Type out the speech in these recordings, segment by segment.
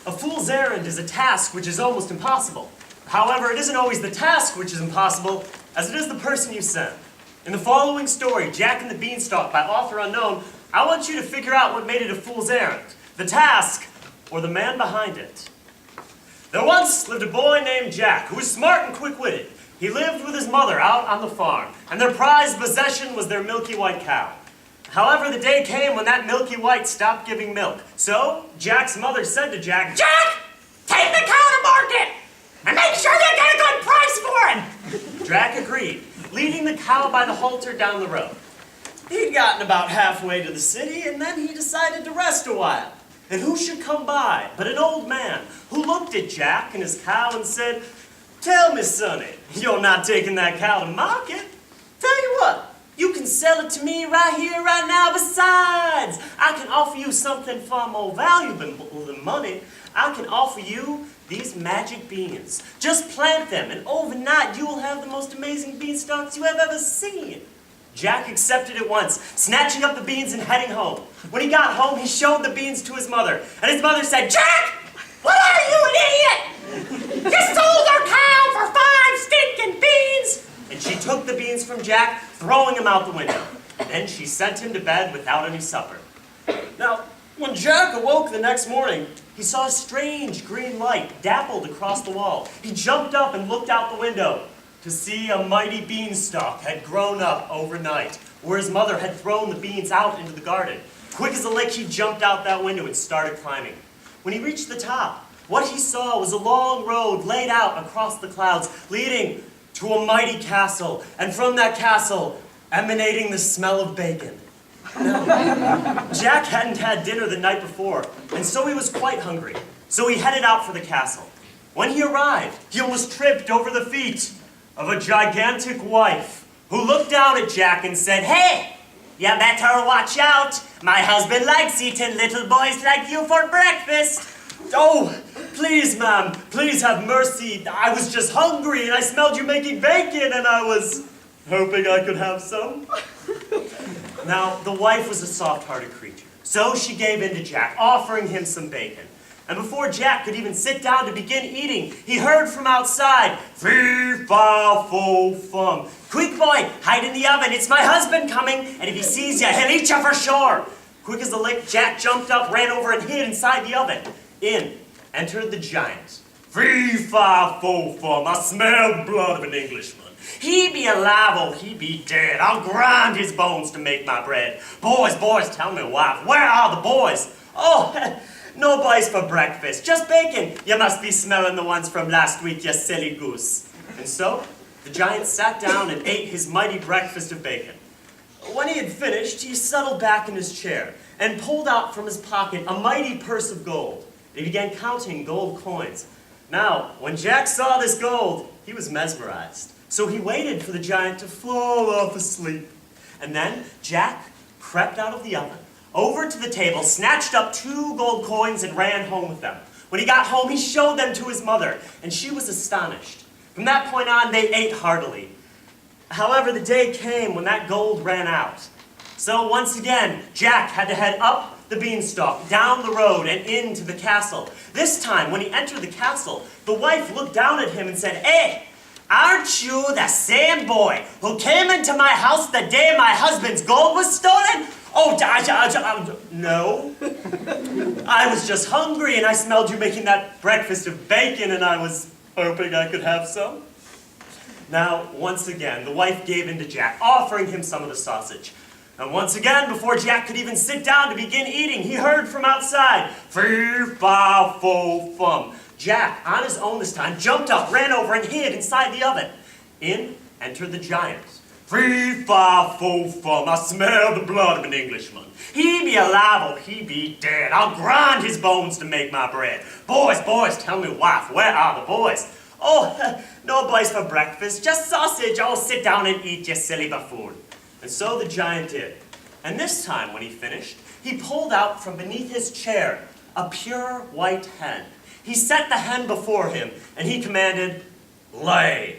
A fool's errand is a task which is almost impossible. However, it isn't always the task which is impossible, as it is the person you send. In the following story, Jack and the Beanstalk by author unknown, I want you to figure out what made it a fool's errand, the task, or the man behind it. There once lived a boy named Jack, who was smart and quick-witted. He lived with his mother out on the farm, and their prized possession was their milky white cow. However, the day came when that milky white stopped giving milk. So, Jack's mother said to Jack, "Jack, take the cow to market, and make sure you get a good price for it." Jack agreed, leading the cow by the halter down the road. He'd gotten about halfway to the city, and then he decided to rest a while. And who should come by but an old man who looked at Jack and his cow and said, "Tell me, sonny, you're not taking that cow to market. Tell you what, you can sell it to me right here, right now. Besides, I can offer you something far more valuable than money. I can offer you these magic beans. Just plant them, and overnight you will have the most amazing beanstalks you have ever seen." Jack accepted at once, snatching up the beans and heading home. When he got home, he showed the beans to his mother, and his mother said, "Jack, what are you, an idiot? You sold our cow for 5 stinking beans!" And she took the beans from Jack, throwing them out the window. Then she sent him to bed without any supper. Now, when Jack awoke the next morning, he saw a strange green light dappled across the wall. He jumped up and looked out the window to see a mighty beanstalk had grown up overnight, where his mother had thrown the beans out into the garden. Quick as a lick, he jumped out that window and started climbing. When he reached the top, what he saw was a long road laid out across the clouds, leading to a mighty castle, and from that castle, emanating the smell of bacon. Now, Jack hadn't had dinner the night before, and so he was quite hungry. So he headed out for the castle. When he arrived, he almost tripped over the feet of a gigantic wife, who looked down at Jack and said, "Hey, you better watch out. My husband likes eating little boys like you for breakfast." "Oh, please, ma'am, please have mercy. I was just hungry and I smelled you making bacon and I was hoping I could have some." Now, the wife was a soft-hearted creature, so she gave in to Jack, offering him some bacon. And before Jack could even sit down to begin eating, he heard from outside, "Fee-fa-fo-fum. Quick, boy, hide in the oven. It's my husband coming, and if he sees you, he'll eat you for sure." Quick as a lick, Jack jumped up, ran over, and hid inside the oven. In entered the giant. "Fee-fa-fo-fum. I smell the blood of an Englishman. He be alive or he be dead. I'll grind his bones to make my bread. Boys, boys, tell me, wife, where are the boys? Oh, no boys for breakfast, just bacon. You must be smelling the ones from last week, you silly goose." And so, the giant sat down and ate his mighty breakfast of bacon. When he had finished, he settled back in his chair and pulled out from his pocket a mighty purse of gold. He began counting gold coins. Now, when Jack saw this gold, he was mesmerized. So he waited for the giant to fall off asleep. And then Jack crept out of the oven, over to the table, snatched up 2 gold coins, and ran home with them. When he got home, he showed them to his mother, and she was astonished. From that point on, they ate heartily. However, the day came when that gold ran out. So once again, Jack had to head up the beanstalk, down the road, and into the castle. This time, when he entered the castle, the wife looked down at him and said, "Hey, aren't you the same boy who came into my house the day my husband's gold was stolen?" "Oh, no. I was just hungry and I smelled you making that breakfast of bacon and I was hoping I could have some." Now, once again, the wife gave in to Jack, offering him some of the sausage. And once again, before Jack could even sit down to begin eating, he heard from outside, "Fee-fa-fo-fum." Jack, on his own this time, jumped up, ran over, and hid inside the oven. In entered the giant. "Fee-fa-fo-fum. I smell the blood of an Englishman. He be alive or he be dead. I'll grind his bones to make my bread. Boys, boys, tell me, wife, where are the boys?" "Oh, no boys for breakfast, just sausage. Oh, sit down and eat, you silly buffoon." And so the giant did. And this time, when he finished, he pulled out from beneath his chair a pure white hen. He set the hen before him, and he commanded, "Lay."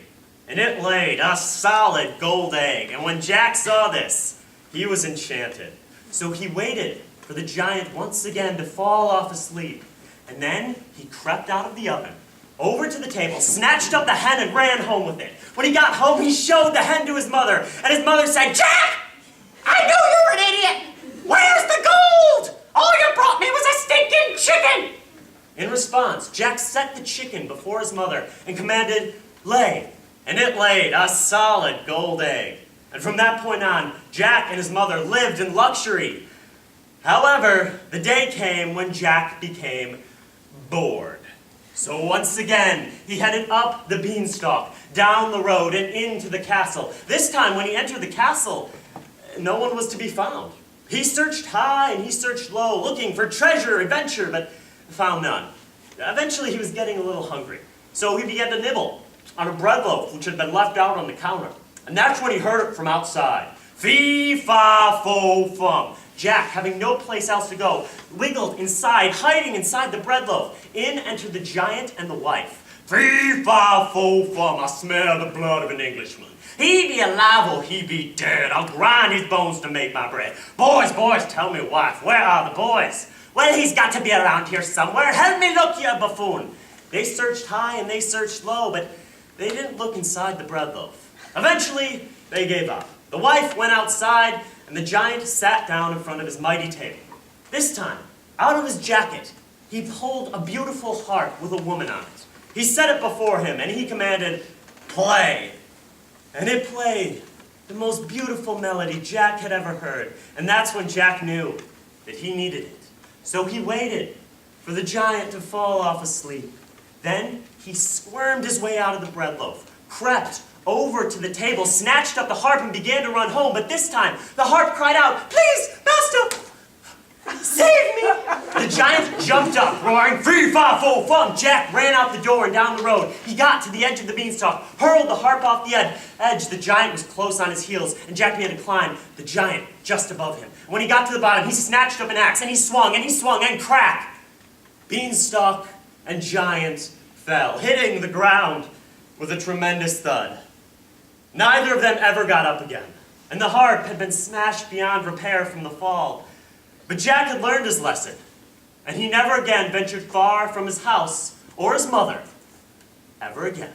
And it laid a solid gold egg. And when Jack saw this, he was enchanted. So he waited for the giant once again to fall off asleep. And then he crept out of the oven, over to the table, snatched up the hen and ran home with it. When he got home, he showed the hen to his mother, and his mother said, "Jack, I knew you were an idiot! Where's the gold? All you brought me was a stinking chicken!" In response, Jack set the chicken before his mother and commanded, "Lay." And it laid a solid gold egg. And from that point on, Jack and his mother lived in luxury. However, the day came when Jack became bored. So once again, he headed up the beanstalk, down the road, and into the castle. This time, when he entered the castle, no one was to be found. He searched high and he searched low, looking for treasure, adventure, but found none. Eventually, he was getting a little hungry, so he began to nibble on a bread loaf which had been left out on the counter. And that's when he heard it from outside. Fee-fa-fo-fum. Jack, having no place else to go, wiggled inside, hiding inside the bread loaf. In entered the giant and the wife. Fee-fa-fo-fum, I smell the blood of an Englishman. He be alive or he be dead. I'll grind his bones to make my bread. Boys, boys, tell me, wife, where are the boys? Well, he's got to be around here somewhere. Help me look, you buffoon. They searched high and they searched low, but they didn't look inside the bread loaf. Eventually, they gave up. The wife went outside, and the giant sat down in front of his mighty table. This time, out of his jacket, he pulled a beautiful harp with a woman on it. He set it before him, and he commanded, "Play." And it played the most beautiful melody Jack had ever heard. And that's when Jack knew that he needed it. So he waited for the giant to fall off asleep. Then he squirmed his way out of the bread loaf, crept over to the table, snatched up the harp, and began to run home. But this time, the harp cried out, "Please, master, save me!" The giant jumped up, roaring, "Fee-fa-fo-fum!" Jack ran out the door and down the road. He got to the edge of the beanstalk, hurled the harp off the edge. The giant was close on his heels, and Jack began to climb, the giant just above him. When he got to the bottom, he snatched up an axe, and he swung, and crack! Beanstalk and giant fell, hitting the ground with a tremendous thud. Neither of them ever got up again, and the harp had been smashed beyond repair from the fall. But Jack had learned his lesson, and he never again ventured far from his house or his mother, ever again.